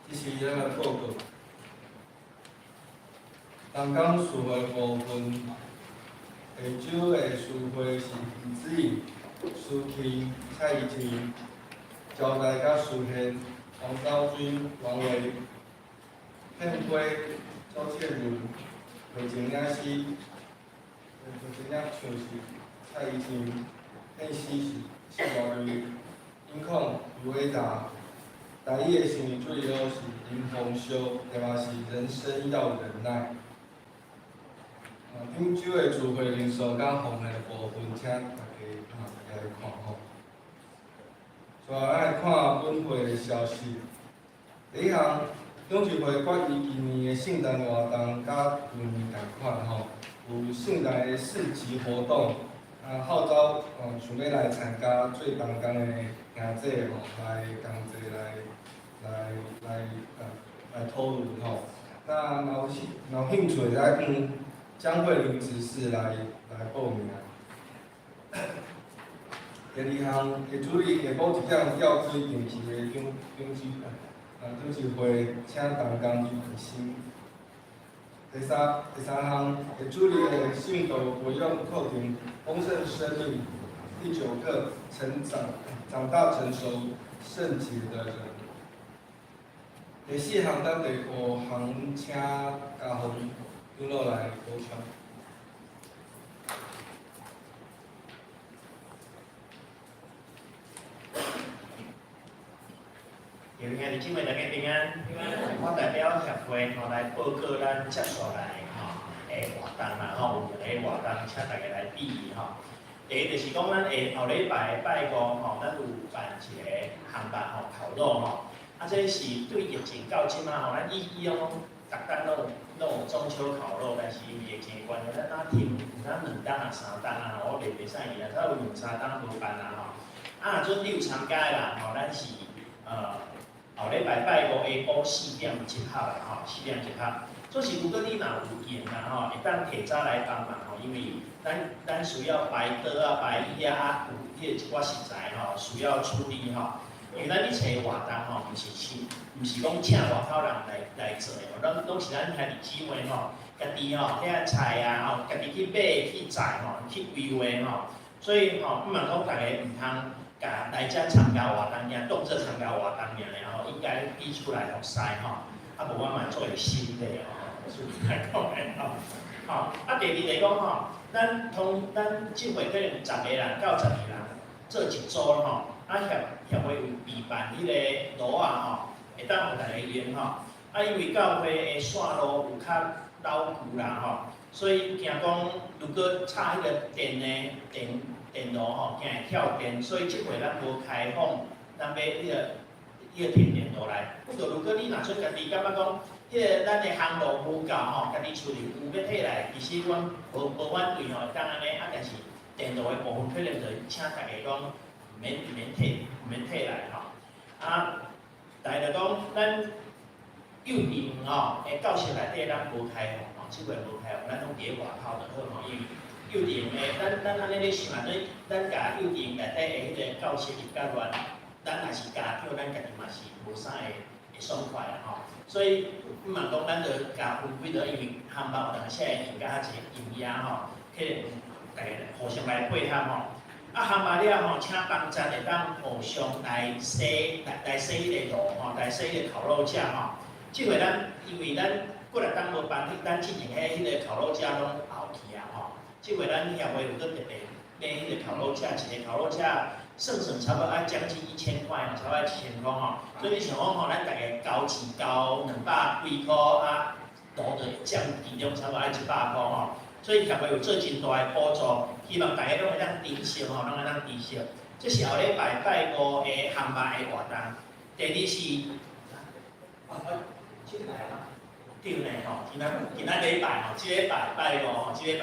这是咱个报告。东港市的部分，下周的聚会是吴子颖、苏琪、蔡依婷、招待甲苏宪、黄昭君、王维、献辉、周倩茹、魏静雅诗、魏静雅唱是蔡依婷、片西是性外类，音控余伟达，台语的成语最后是林凤修，另外是人生要忍耐。顶周的聚会人数甲奉献的部分，请大家来看吼。所以咱来看本会的消息。第一项，中聚会决议今年的圣诞活动甲旧年同款吼，有圣诞的市集活动，号召想要来参加最动工的兄弟吼，来同齐来讨论吼。那若有兴趣来江慧玲执事来报名。第二项，会处理下晡一点调水定期的中聚会，请同工入心。第三项，会处理的信徒活用课程丰盛生命第9课长大成熟圣洁的人。第4项到第5项，请嘉宏长老来补充。有兄弟姊妹大家平安，我代表协会来报告咱接下来的活动啦有2个活动，请大家来注意第一就是讲咱后礼拜拜5咱有办一个航班烤肉这是对疫情到即马咱以往逐天拢有中秋烤肉，但是因为疫情的关系，咱停2天啊3天我袂使去才有2、3天无办若准你有参加啦咱是后礼拜拜5下晡4点集合啦4点集合。做是如果你若有闲会当提早来帮忙因为咱需要摆桌摆椅有一寡食材需要处理因为咱去找活动毋是讲请外口人来做的拢是咱兄弟姊妹家己遐菜家己去买去载去规划所以毋茫讲大家毋通甲来遮参加活动当做参加活动应该比出来服侍无我嘛做个心理是来讲的第二个讲咱即回可能10个人到12个人做一组协会有备办迄个路会当有大家用因为教会的线路有较老旧啦所以惊讲如果插迄个电路惊会跳电，所以即回咱无开放，咱要迄个停电落来。不过如果你若出家己感觉讲，咱的航路无够家己厝里有要退来，其实阮无反对当安尼但是电路的部分可能就请大家讲毋免退来但是就讲咱幼稚园的教室内底咱无开放即回无开放，咱拢伫咧外口就好因为幼稚园的咱安尼咧想咱甲幼稚园内底的迄个教室较乱，咱若是家长，咱家己嘛是无啥会爽快所以毋茫讲咱就甲分几个，因为航班有当时会用甲一个营业去大家互相来配合航班了请帮站会当互相来洗迄个路来洗迄个烤肉架即回咱因为咱过来当无办，咱之前迄个烤肉架拢后去即回咱协会有个特别买迄个烤肉架，一个烤肉架算差不多将近1000块差不多1000块所以你想讲咱大家交钱交200几块路就降低量差不多100块所以协会有做真大的补助，希望大家拢会当珍惜拢会当珍惜。这是后礼拜拜5的航班的活动。第二是对呢今仔礼拜即礼拜拜5即礼拜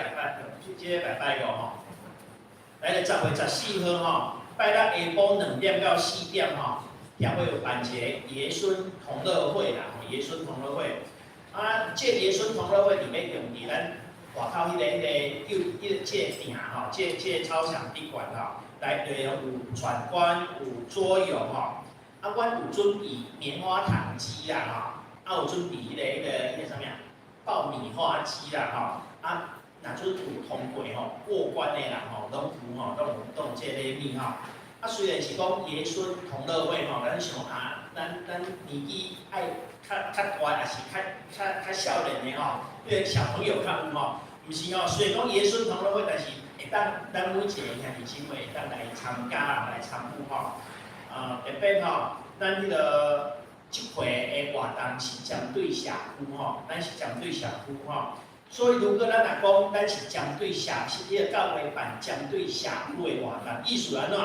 拜5来到10月14号拜六下晡2点到4点协会有办一个爷孙同乐会啦，爷孙同乐会这爷孙同乐会里面用伫咱外口迄个店操场宾馆来内容有闯关有桌游阮有准备棉花糖机啦有准备迄个啥物爆米花机啦若准有通过过关的啦拢有都有这个礼品虽然是讲爷孙同乐会咱想咱年纪爱较大，还是较少年的迄个小朋友较有毋是虽然讲爷孙同乐会，但是会当咱每一个兄弟姊妹会当来参加来参与吼。特别吼，咱迄个即回的活动是针对社区吼，咱是针对社区吼。所以如果咱来讲，咱是针对是迄个教会办针对社区的活动，意思安怎？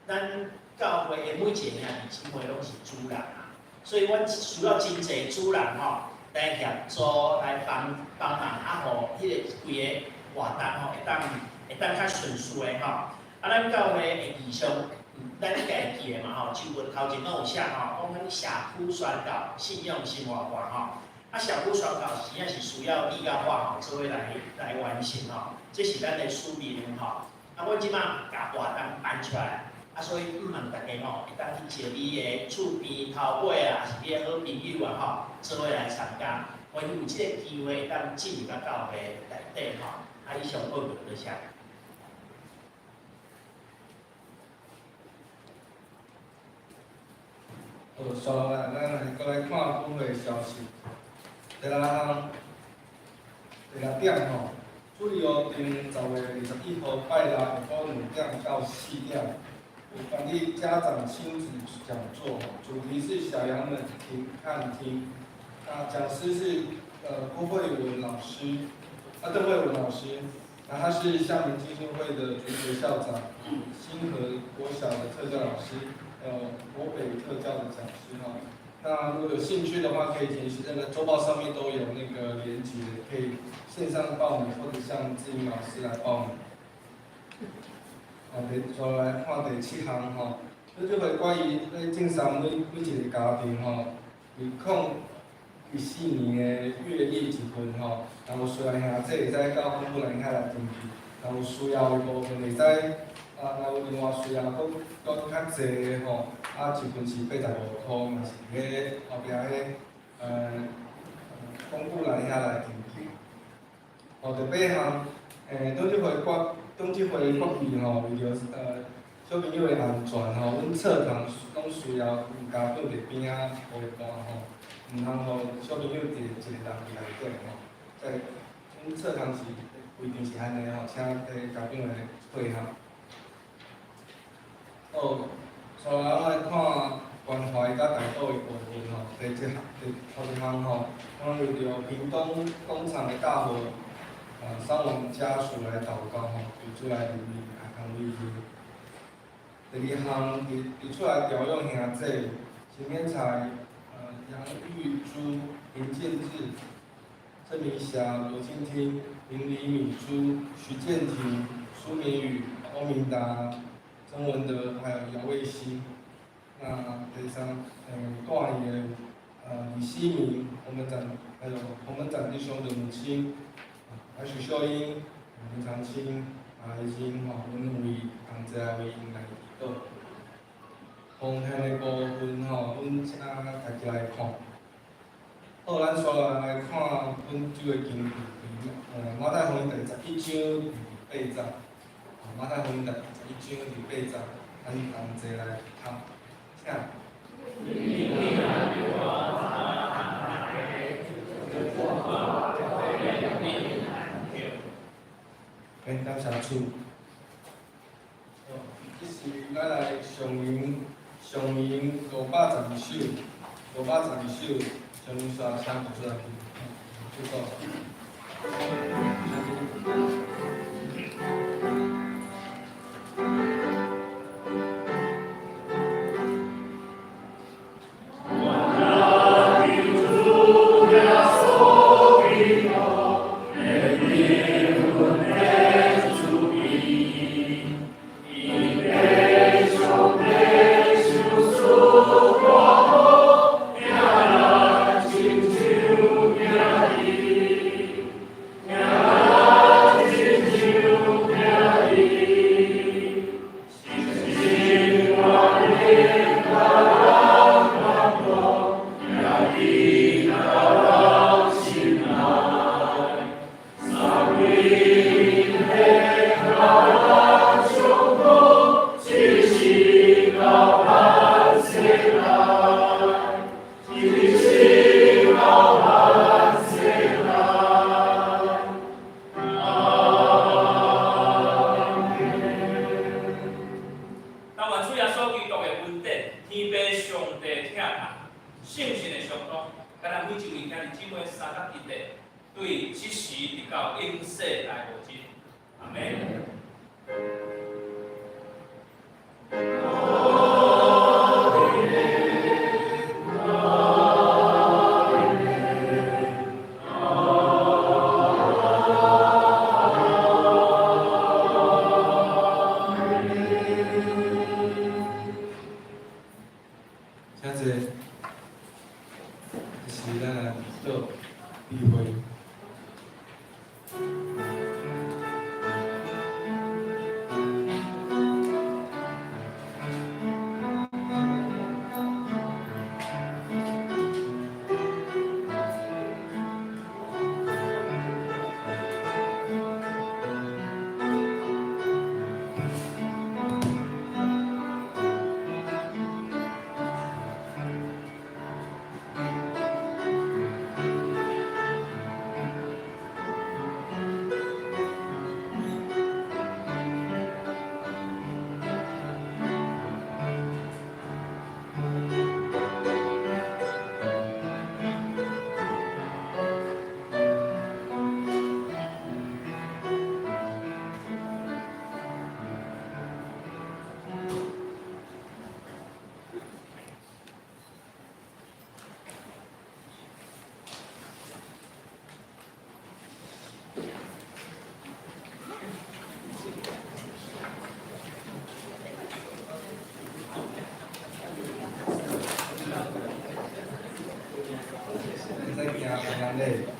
咱教会的每一个兄弟姊妹拢是主人啊，所以阮需要真侪主人吼来协助来帮忙，互迄个规个活动吼会当较顺遂的吼。咱教会的意向，咱应该会记的嘛吼，经文头前拢有写吼，讲咱社区宣教、信仰生活化吼。社区宣教实际是需要理教化吼，做伙来完成吼，这是咱的使命吼。阮即马甲活动办出来，所以毋问大家吼，会当去招你的厝边头尾啊，是你的好朋友啊吼，做伙来参加。我有即个机会，当进入到教会内底吼，以上报告多谢。接落来，咱来过来看本会消息。第六点吼，注意哦，定10月21号拜六下晡2点到4点，有关于家长亲子讲座，主题是小羊们看听。讲师是郭慧文老师，邓慧文老师，他是厦门基金会的主学校长，新河国小的特教老师，国北特教的讲师哈。那如果有兴趣的话，可以填写那个周报上面都有那个连结，可以线上报名或者向志颖老师来报名。再来看第7项吼，这回关于正常每一个家庭吼，2014年的月历一份吼，然后需要兄弟会使到本部内底来登记，然后需要的部分会使若有另外需要搁较济的吼，一份是85块，嘛是迄后壁迄公布内遐来登记。特别项，中即回国语吼，为着小朋友的安全吼，阮册堂拢需要有家长伫边仔陪伴吼，毋通互小朋友伫一个人伫内底吼。阮册堂是规定是安尼吼，请家长来配合。再来看关怀甲大道的部分吼，第一项吼，为着屏东工厂的大火，伤亡家属来祷告吼，提出来安慰。第二项提出来调用兄弟，陈天才、杨玉珠、林建志、郑明霞、罗静听、林李敏珠、徐建廷、苏明宇、欧明达、曾文德，还有姚卫西。那第三，大爷李希明、洪门长，还有洪门长弟兄的母亲，还许秀英、林长青、已经阮为同齐为因来祈祷。奉献的部分阮请家己来看。好，咱先来看本周的经文，马太福音第11章第8节，马太福音第11章第8节，咱同齐来读。请。感谢主。这是咱来上明512首，将煞唱出来。就说。天父上帝疼他，圣神的相通，甲咱每一位兄弟姊妹三角一地，对即时直到永世来无尽。阿门。现在就是咱来做聚会。再行平安累。